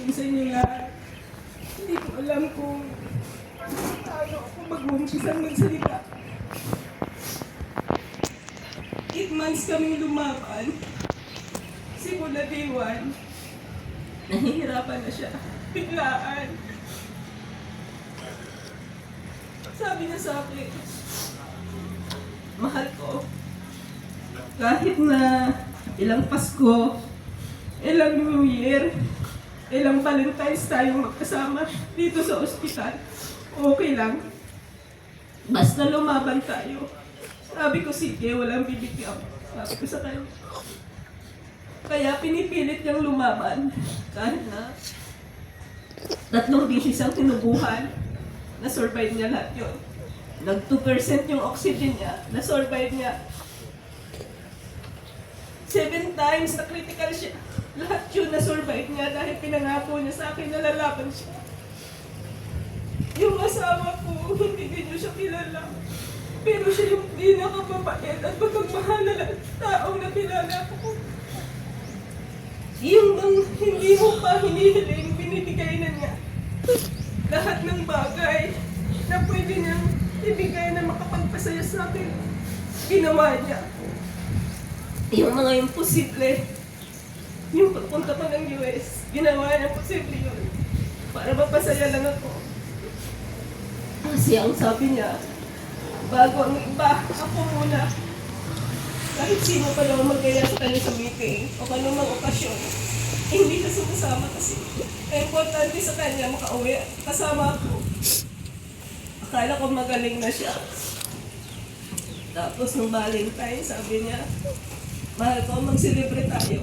sabihin sa inyo lahat. Hindi ko alam kung paano ako mag-umpisang magsalita. 8 months kaming lumaban. Simula day 1, nahihirapan na siya. Biglaan. Sabi niya sa akin, mahal ko, kahit na ilang Pasko, ilang New Year, ilang Valentine's tayong magkasama dito sa ospital, okay lang. Basta lumaban tayo. Sabi ko, sige, walang bibigyan. Sabi ko sa kanya. Kaya pinipilit niyang lumaban. Kahit na 3 beses ang tinubuhan, na-survive niya lahat yun. Nag 2% yung oxygen niya, na-survive niya. 7 times na critical siya. Lahat yun na-survive niya dahil pinangako niya sa akin na lalaban siya. Yung asawa ko, hindi niyo siya kilala. Pero siya yung pinakababait at pagmamahal na taong na kilala ko. Yung hindi mo pa hinihiling, binibigay na niya. Lahat ng bagay na pwede niyang ibigay na makapagpasaya sa akin, ginawa niya. Yung mga imposible, yung pagpunta pa ng US, ginawa niya posible yun. Para mapasaya lang ako. Kasi ang sabi niya, bago ang iba, ako muna. Kahit sino pa lang magaya sa kanya sa meeting o kanumang okasyon, hindi siya sumasama kasi importante sa kanya makauwi kasama ako. Akala ko magaling na siya. Tapos nung Valentine, sabi niya, mahal ko, mag-celebrate tayo.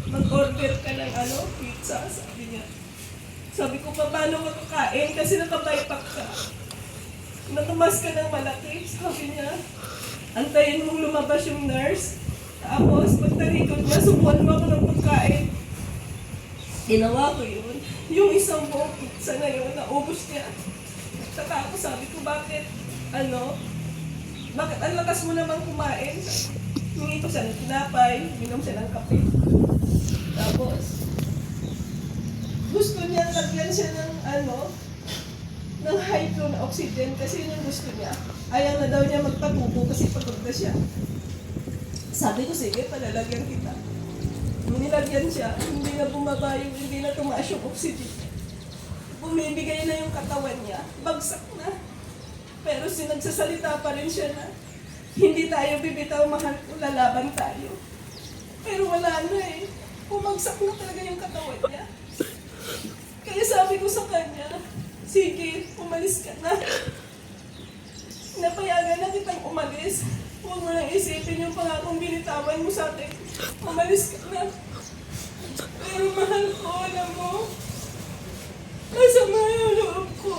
Mag-order ka ng pizza, sabi niya. Sabi ko, paano makakain kasi nakabaypak ka. Natumas ka ng malaki, sabi niya. Antayin mong lumabas yung nurse. Tapos, pagtarikot niya, subuhan mo ako ng pagkain. Ginawa ko yun. Yung isang buong pizza na yun, naubos niya. Saka ako sabi ko, bakit ang lakas mo naman kumain? Hingi ko siya ng tinapay, minom siya ng kape. Tapos, gusto niya lagyan siya ng high flow na oxygen kasi yun yung gusto niya. Ayaw na daw niya magpatubo kasi pagod na siya. Sabi ko, sige, palalagyan kita. Nung nilagyan siya, hindi na bumaba hindi na tumaas yung oxygen. Bumibigay na yung katawan niya, bagsak na. Pero sinagsasalita pa rin siya na, hindi tayo bibitaw, mahal ko, lalaban tayo. Pero wala na eh. Bumagsak na talaga yung katawan niya. Kaya sabi ko sa kanya, sige, umalis ka na. Napayagan na kitang umalis. Huwag mo nang isipin yung pangakong binitawan mo sa atin. Umalis ka na. Pero mahal ko, alam mo, masama yung loob ko.